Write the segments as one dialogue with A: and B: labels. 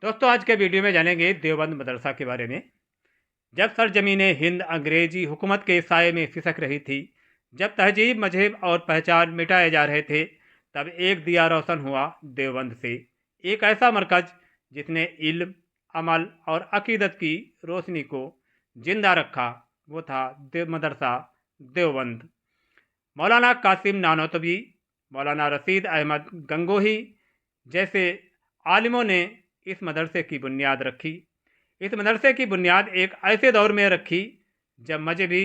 A: दोस्तों, आज के वीडियो में जानेंगे देवबंद मदरसा के बारे में। जब सरजमीन हिंद अंग्रेजी हुकूमत के साये में सिसक रही थी, जब तहजीब, मजहब और पहचान मिटाए जा रहे थे, तब एक दिया रोशन हुआ देवबंद से। एक ऐसा मरकज जिसने इल्म, अमल और अकीदत की रोशनी को जिंदा रखा, वो था मदरसा देवबंद। मौलाना कासिम नानोतवी, मौलाना रशीद अहमद गंगोही जैसे आलिमों ने इस मदरसे की बुनियाद रखी। इस मदरसे की बुनियाद एक ऐसे दौर में रखी जब मजहबी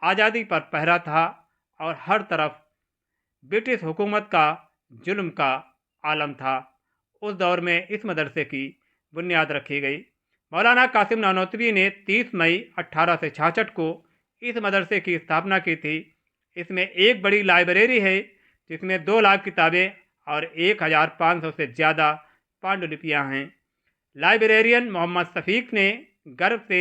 A: आज़ादी पर पहरा था और हर तरफ ब्रिटिश हुकूमत का जुल्म का आलम था। उस दौर में इस मदरसे की बुनियाद रखी गई। मौलाना कासिम नानोतवी ने 30 मई 1866 को इस मदरसे की स्थापना की थी। इसमें एक बड़ी लाइब्रेरी है जिसमें 2 लाख किताबें और 1500 से ज़्यादा पांडुलिपियाँ हैं। लाइब्रेरियन मोहम्मद शफीक ने गर्व से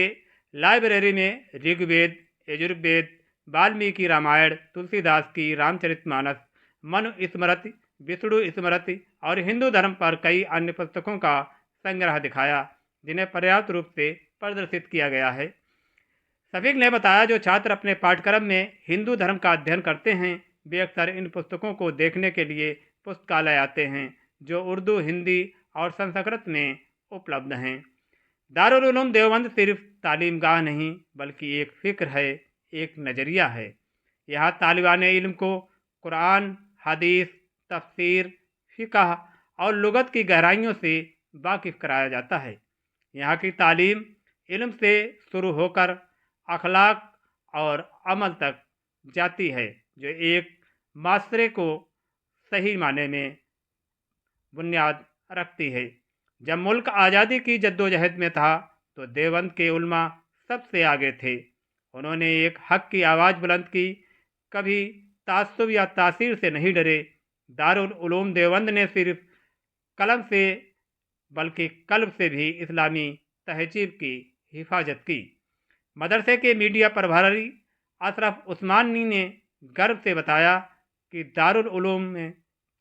A: लाइब्रेरी में ऋग्वेद, यजुर्वेद, वाल्मीकि रामायण, तुलसीदास की रामचरितमानस, मनु स्मृति, विष्णु स्मृति और हिंदू धर्म पर कई अन्य पुस्तकों का संग्रह दिखाया, जिन्हें पर्याप्त रूप से प्रदर्शित किया गया है। शफीक ने बताया, जो छात्र अपने पाठ्यक्रम में हिंदू धर्म का अध्ययन करते हैं, वे अक्सर इन पुस्तकों को देखने के लिए पुस्तकालय आते हैं, जो उर्दू, हिंदी और संस्कृत में उपलब्ध हैं। दारुल उलूम देवबंद सिर्फ तालीमगाह नहीं, बल्कि एक फ़िक्र है, एक नज़रिया है। यहाँ तालिबान इल्म को कुरान, हदीस, तफसीर, फ़िक़ह और लुगत की गहराइयों से वाकिफ़ कराया जाता है। यहाँ की तालीम इल्म से शुरू होकर अखलाक और अमल तक जाती है, जो एक माशरे को सही माने में बुनियाद रखती है। जब मुल्क आज़ादी की जद्दोजहद में था, तो देवबंद के उलमा सबसे आगे थे। उन्होंने एक हक की आवाज़ बुलंद की, कभी तासुब या तासीर से नहीं डरे। दारुल उलूम देवबंद ने सिर्फ कलम से बल्कि कल्ब से भी इस्लामी तहजीब की हिफाजत की। मदरसे के मीडिया प्रभारी अशरफ उस्मानी ने गर्व से बताया कि दारुल उलूम में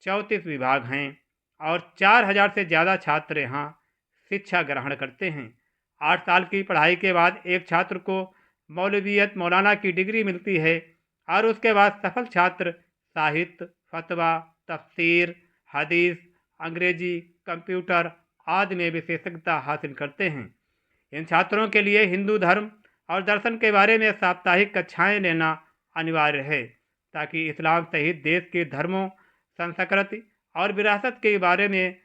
A: 34 विभाग हैं और 4000 से ज़्यादा छात्र यहाँ शिक्षा ग्रहण करते हैं। 8 साल की पढ़ाई के बाद एक छात्र को मौलवियत मौलाना की डिग्री मिलती है और उसके बाद सफल छात्र साहित्य, फतवा, तफसीर, हदीस, अंग्रेजी, कंप्यूटर आदि में विशेषज्ञता हासिल करते हैं। इन छात्रों के लिए हिंदू धर्म और दर्शन के बारे में साप्ताहिक कक्षाएं लेना अनिवार्य है, ताकि इस्लाम सहित देश के धर्मों, संस्कृति और विरासत के बारे में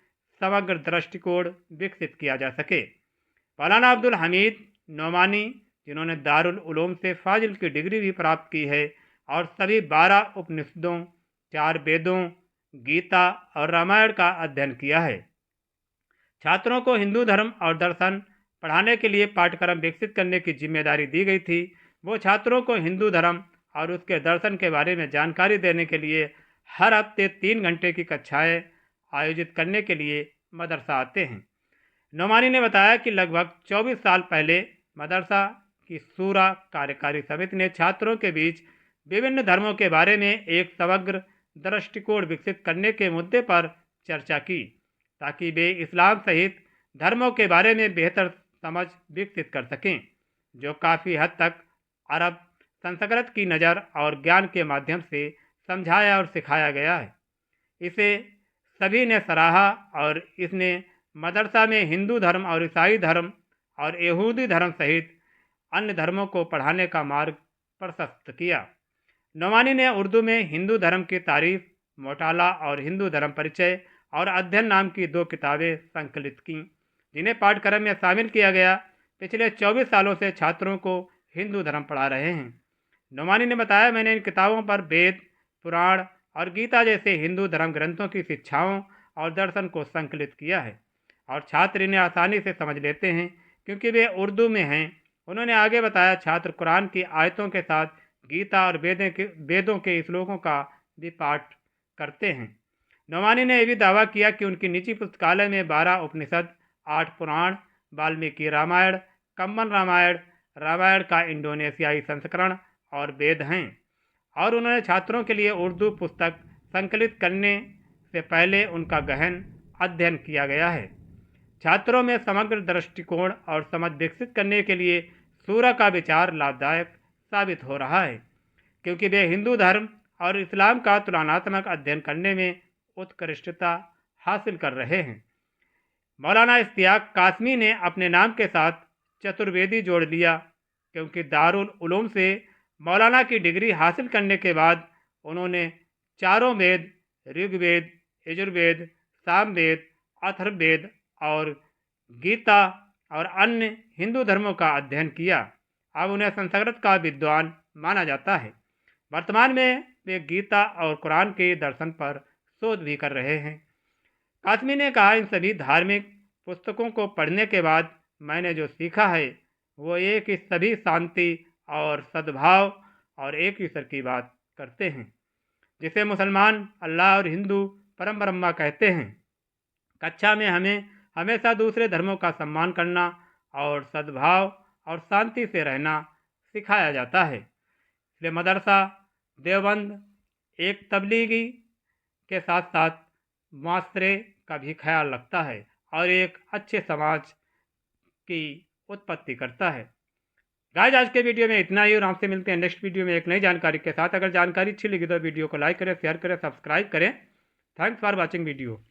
A: समग्र दृष्टिकोण विकसित किया जा सके। मौलाना अब्दुल हमीद नोमानी, जिन्होंने दारुल उलूम से फाजिल की डिग्री भी प्राप्त की है और सभी 12 उपनिषदों, 4 वेदों, गीता और रामायण का अध्ययन किया है। छात्रों को हिंदू धर्म और दर्शन पढ़ाने के लिए पाठ्यक्रम विकसित करने की जिम्मेदारी दी गई थी। वो छात्रों को हिंदू धर्म और उसके दर्शन के बारे में जानकारी देने के लिए हर हफ्ते 3 घंटे की कक्षाएं आयोजित करने के लिए मदरसा आते हैं। नोमानी ने बताया कि लगभग 24 साल पहले मदरसा की शूरा कार्यकारी समिति ने छात्रों के बीच विभिन्न धर्मों के बारे में एक समग्र दृष्टिकोण विकसित करने के मुद्दे पर चर्चा की, ताकि वे इस्लाम सहित धर्मों के बारे में बेहतर समझ विकसित कर सकें, जो काफ़ी हद तक अरब संस्कृत की नज़र और ज्ञान के माध्यम से समझाया और सिखाया गया है। इसे सभी ने सराहा और इसने मदरसा में हिंदू धर्म और ईसाई धर्म और यहूदी धर्म सहित अन्य धर्मों को पढ़ाने का मार्ग प्रशस्त किया। नोमानी ने उर्दू में हिंदू धर्म की तारीफ, मोटाला और हिंदू धर्म परिचय और अध्ययन नाम की 2 किताबें संकलित की, जिन्हें पाठ्यक्रम में शामिल किया गया। पिछले 24 सालों से छात्रों को हिंदू धर्म पढ़ा रहे हैं। नोमानी ने बताया, मैंने इन किताबों पर वेद, पुराण और गीता जैसे हिंदू धर्म ग्रंथों की शिक्षाओं और दर्शन को संकलित किया है और छात्र इन्हें आसानी से समझ लेते हैं क्योंकि वे उर्दू में हैं। उन्होंने आगे बताया, छात्र कुरान की आयतों के साथ गीता और वेदों के श्लोकों का भी पाठ करते हैं। नोमानी ने यह भी दावा किया कि उनकी निजी पुस्तकालय में 12 उपनिषद, 8 पुराण, वाल्मीकि रामायण, कम्बन रामायण, रामायण का इंडोनेशियाई संस्करण और वेद हैं और उन्होंने छात्रों के लिए उर्दू पुस्तक संकलित करने से पहले उनका गहन अध्ययन किया गया है। छात्रों में समग्र दृष्टिकोण और समझ विकसित करने के लिए सूरह का विचार लाभदायक साबित हो रहा है, क्योंकि वे हिंदू धर्म और इस्लाम का तुलनात्मक अध्ययन करने में उत्कृष्टता हासिल कर रहे हैं। मौलाना इश्तियाक कासमी ने अपने नाम के साथ चतुर्वेदी जोड़ लिया, क्योंकि दारुल उलूम से मौलाना की डिग्री हासिल करने के बाद उन्होंने चारों वेद ऋग्वेद, यजुर्वेद, सामवेद, अथर्ववेद और गीता और अन्य हिंदू धर्मों का अध्ययन किया। अब उन्हें संस्कृत का विद्वान माना जाता है। वर्तमान में वे गीता और कुरान के दर्शन पर शोध भी कर रहे हैं। कासमी ने कहा, इन सभी धार्मिक पुस्तकों को पढ़ने के बाद मैंने जो सीखा है वो ये कि सभी शांति और सद्भाव और एक ईश्वर की बात करते हैं, जिसे मुसलमान अल्लाह और हिंदू परम ब्रह्मा कहते हैं। कक्षा में हमें हमेशा दूसरे धर्मों का सम्मान करना और सद्भाव और शांति से रहना सिखाया जाता है। इसलिए मदरसा देवबंद एक तबलीगी के साथ साथ माशरे का भी ख्याल रखता है और एक अच्छे समाज की उत्पत्ति करता है। गाइस, आज के वीडियो में इतना ही और आपसे मिलते हैं नेक्स्ट वीडियो में एक नई जानकारी के साथ। अगर जानकारी अच्छी लगी तो वीडियो को लाइक करें, शेयर करें, सब्सक्राइब करें। Thanks for watching video.